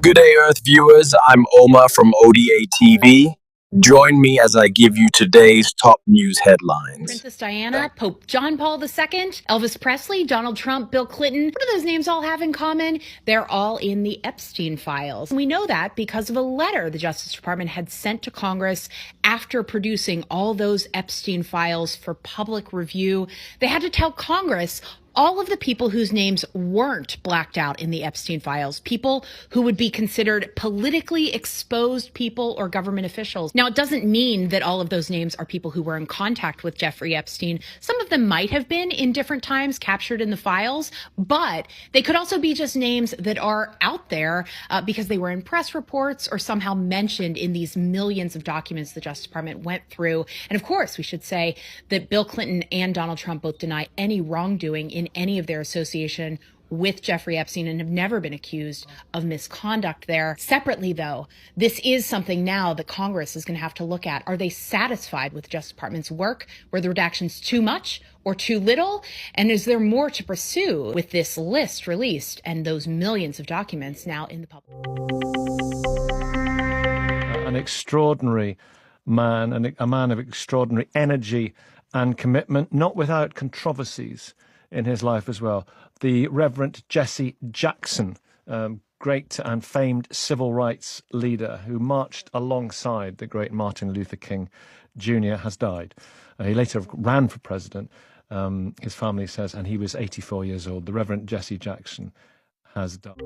Good day, Earth viewers. I'm Omar from O.D.A. TV. Join me as I give you today's top news headlines. Princess Diana, Pope John Paul II, Elvis Presley, Donald Trump, Bill Clinton. What do those names all have in common? They're all in the Epstein files. We know that because of a letter the Justice Department had sent to Congress after producing all those Epstein files for public review. They had to tell Congress all of the people whose names weren't blacked out in the Epstein files, people who would be considered politically exposed people or government officials. Now, it doesn't mean that all of those names are people who were in contact with Jeffrey Epstein. Some of them might have been in different times captured in the files, but they could also be just names that are out there because they were in press reports or somehow mentioned in these millions of documents the Justice Department went through. And of course, we should say that Bill Clinton and Donald Trump both deny any wrongdoing in any of their association with Jeffrey Epstein and have never been accused of misconduct there. Separately, though, this is something now that Congress is going to have to look at. Are they satisfied with the Justice Department's work? Were the redactions too much or too little? And is there more to pursue with this list released and those millions of documents now in the public? An extraordinary man, and a man of extraordinary energy and commitment, not without controversies in his life as well. The Reverend Jesse Jackson, great and famed civil rights leader who marched alongside the great Martin Luther King Jr., has died. He later ran for president, his family says, and he was 84 years old. The Reverend Jesse Jackson has died.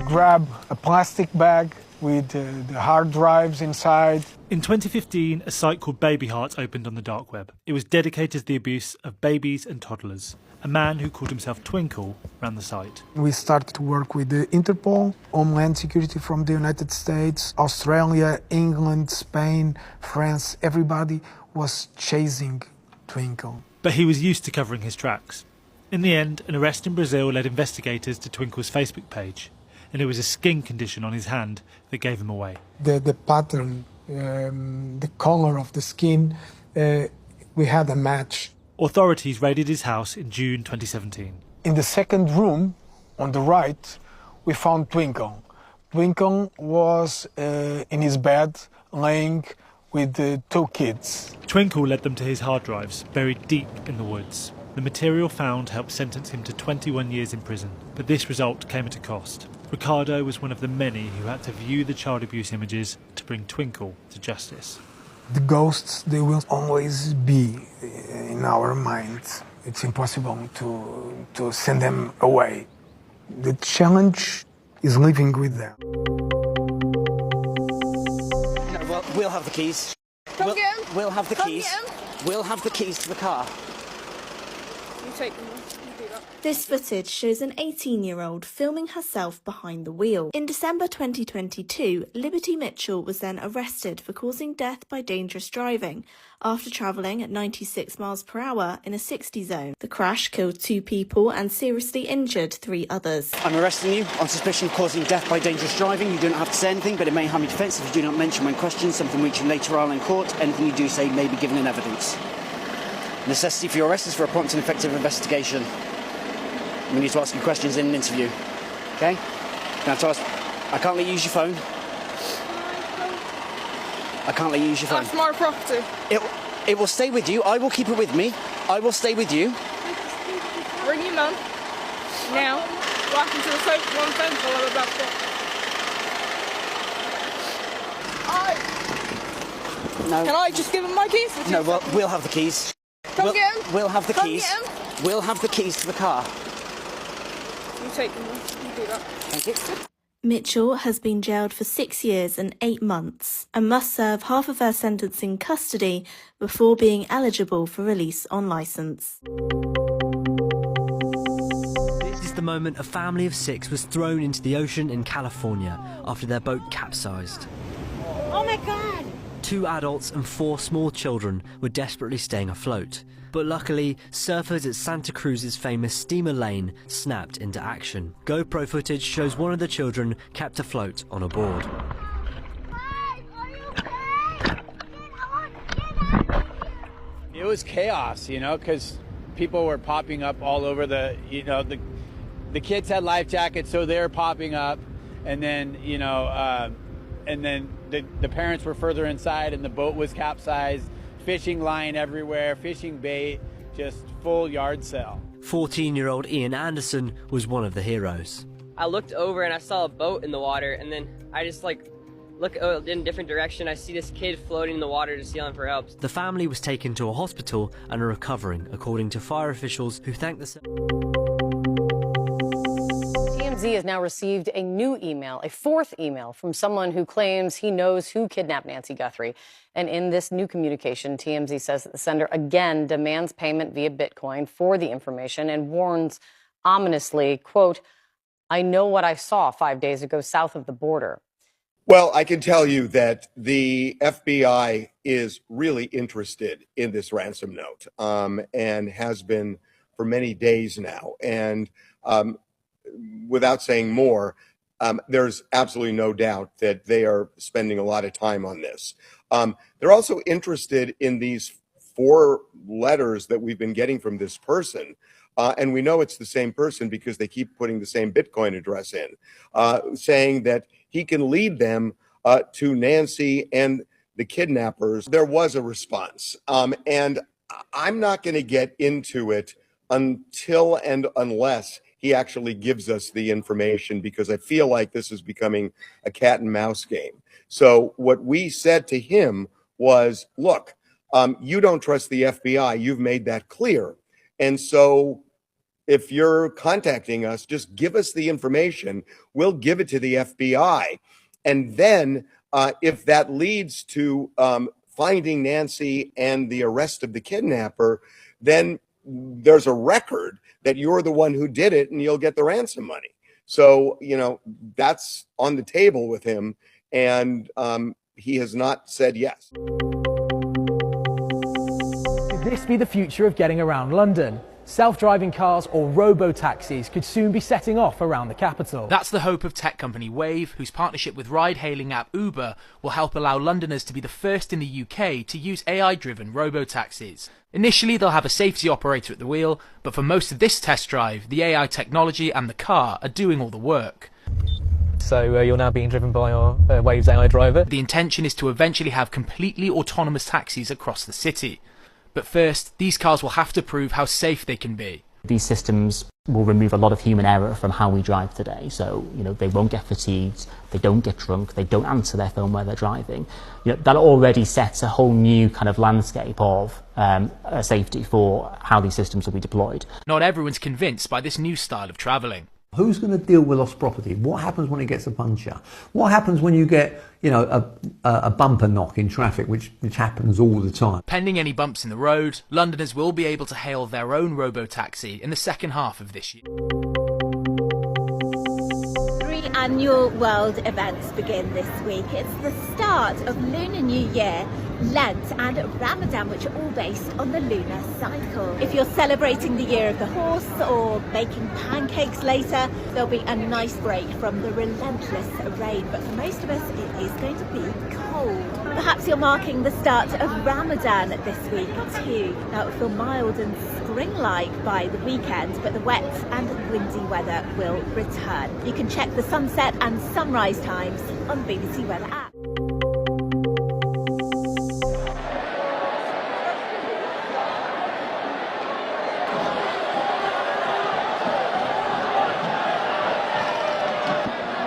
Grab a plastic bag with the hard drives inside. In 2015, a site called Baby Heart opened on the dark web. It was dedicated to the abuse of babies and toddlers. A man who called himself Twinkle ran the site. We started to work with the Interpol, Homeland Security from the United States, Australia, England, Spain, France. Everybody was chasing Twinkle. But he was used to covering his tracks. In the end, an arrest in Brazil led investigators to Twinkle's Facebook page, and it was a skin condition on his hand that gave him away. The pattern, the color of the skin, we had a match. Authorities raided his house in June 2017. In the second room, on the right, we found Twinkle. Twinkle was in his bed, laying with the two kids. Twinkle led them to his hard drives, buried deep in the woods. The material found helped sentence him to 21 years in prison, but this result came at a cost. Ricardo was one of the many who had to view the child abuse images to bring Twinkle to justice. The ghosts, they will always be in our minds. It's impossible to send them away. The challenge is living with them. No, well, we'll have the keys. We'll have the keys. We'll have the keys to the car. You take them. You do that. This footage shows an 18-year-old filming herself behind the wheel. In December 2022, Liberty Mitchell was then arrested for causing death by dangerous driving after travelling at 96 miles per hour in a 60 zone. The crash killed 2 people and seriously injured 3 others. I'm arresting you on suspicion of causing death by dangerous driving. You don't have to say anything, but it may harm your defence if you do not mention when questioned, something reaching later on in court. Anything you do say may be given in evidence. Necessity for your arrest is for a prompt and effective investigation. We need to ask you questions in an interview. Okay? Now, I can't let you use your phone. I can't let you use your phone. That's my property. It will stay with you. I will keep it with me. I will stay with you. Ring your mum. Now. Back into the soap one fence while I'm about to. No. Can I just give him my keys? No, well, we'll have the keys. Come get him. We'll have the Come keys. get him. We'll have the keys to the car. You take them. You do that. Thank you. Mitchell has been jailed for 6 years and 8 months and must serve half of her sentence in custody before being eligible for release on licence. This is the moment a family of 6 was thrown into the ocean in California after their boat capsized. Oh my God! 2 adults and 4 small children were desperately staying afloat. But luckily, surfers at Santa Cruz's famous Steamer Lane snapped into action. GoPro footage shows one of the children kept afloat on a board. It was chaos, you know, because people were popping up all over the The kids had life jackets, so they're popping up, and then and then the parents were further inside, and the boat was capsized. Fishing line everywhere, fishing bait, just full yard sale. 14-year-old Ian Anderson was one of the heroes. I looked over and I saw a boat in the water, and then I just look in a different direction. I see this kid floating in the water just yelling for help. The family was taken to a hospital and are recovering, according to fire officials who thanked the... TMZ has now received a new email, a fourth email from someone who claims he knows who kidnapped Nancy Guthrie. And in this new communication, TMZ says that the sender again demands payment via Bitcoin for the information and warns ominously, quote, "I know what I saw 5 days ago south of the border." Well, I can tell you that the FBI is really interested in this ransom note, and has been for many days now. And without saying more, there's absolutely no doubt that they are spending a lot of time on this. They're also interested in these 4 letters that we've been getting from this person. And we know it's the same person because they keep putting the same Bitcoin address in, saying that he can lead them to Nancy and the kidnappers. There was a response. And I'm not going to get into it until and unless he actually gives us the information, because I feel like this is becoming a cat and mouse game. So what we said to him was, look, you don't trust the FBI. You've made that clear. And so if you're contacting us, just give us the information. We'll give it to the FBI. And then if that leads to finding Nancy and the arrest of the kidnapper, then there's a record that you're the one who did it and you'll get the ransom money. So, that's on the table with him. And he has not said yes. Could this be the future of getting around London? Self-driving cars or robo-taxis could soon be setting off around the capital. That's the hope of tech company Wave, whose partnership with ride-hailing app Uber will help allow Londoners to be the first in the UK to use AI-driven robo-taxis. Initially, they'll have a safety operator at the wheel, but for most of this test drive, the AI technology and the car are doing all the work. So you're now being driven by our Wave's AI driver? The intention is to eventually have completely autonomous taxis across the city. But first, these cars will have to prove how safe they can be. These systems will remove a lot of human error from how we drive today. So, they won't get fatigued, they don't get drunk, they don't answer their phone while they're driving. That already sets a whole new kind of landscape of safety for how these systems will be deployed. Not everyone's convinced by this new style of travelling. Who's going to deal with lost property? What happens when it gets a puncture? What happens when you get, a bumper knock in traffic, which happens all the time? Pending any bumps in the road, Londoners will be able to hail their own robo-taxi in the second half of this year. 3 annual world events begin this week. It's the start of Lunar New Year, Lent and Ramadan, which are all based on the lunar cycle. If you're celebrating the year of the horse or baking pancakes later, there'll be a nice break from the relentless rain, but for most of us it is going to be cold. Perhaps you're marking the start of Ramadan this week too. Now it'll feel mild and spring-like by the weekend, but the wet and windy weather will return. You can check the sunset and sunrise times on the BBC Weather app.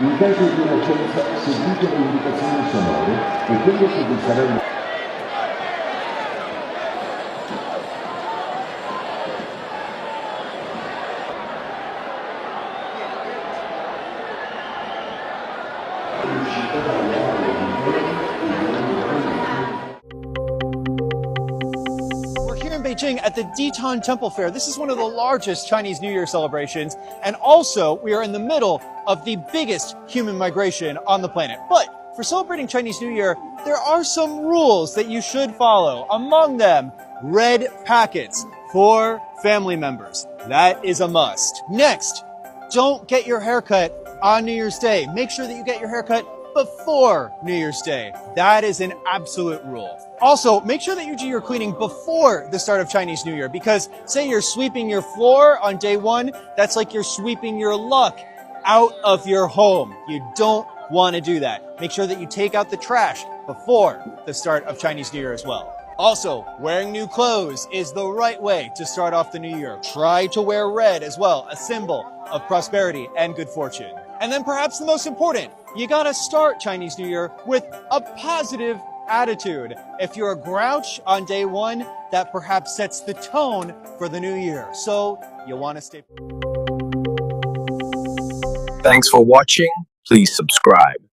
In caso di emergenza seguite le indicazioni sonore e quelle che vi saranno. Beijing at the Ditan Temple Fair. This is one of the largest Chinese New Year celebrations, and also we are in the middle of the biggest human migration on the planet. But for celebrating Chinese New Year, there are some rules that you should follow. Among them, red packets for family members. That is a must. Next, don't get your haircut on New Year's Day. Make sure that you get your haircut before New Year's Day. That is an absolute rule. Also, make sure that you do your cleaning before the start of Chinese New Year, because say you're sweeping your floor on day one, that's like you're sweeping your luck out of your home. You don't want to do that. Make sure that you take out the trash before the start of Chinese New Year as well. Also, wearing new clothes is the right way to start off the new year. Try to wear red as well, a symbol of prosperity and good fortune. And then perhaps the most important, you gotta start Chinese New Year with a positive attitude. If you're a grouch on day one, that perhaps sets the tone for the new year. So you want to stay. Thanks for watching. Please subscribe.